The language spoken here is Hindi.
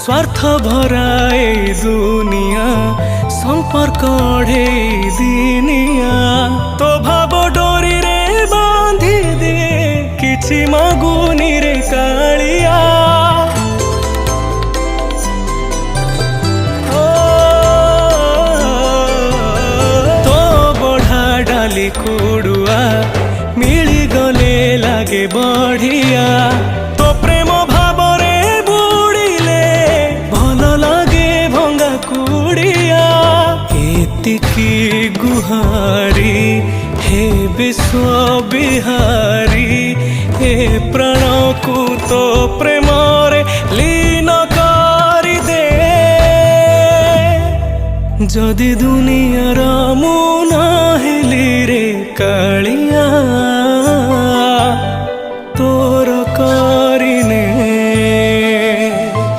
स्वार्थ भराए दुनिया संपर्क ढे दिनिया तो भाव डोरी रे बांधी दे किछि मगुनी रे कालिया तो बढ़ा डाली कुड़ुआ मिली गले लागे बढ़िया तो प्रेम भाव रे बुड़िले भल लागे भंगा कुड़िया एतिकी गुहारी हे विश्व बिहारी हे प्राण को तो प्रेम रे लीन करी दे जदि दुनियार मुना हेली रे कालिया।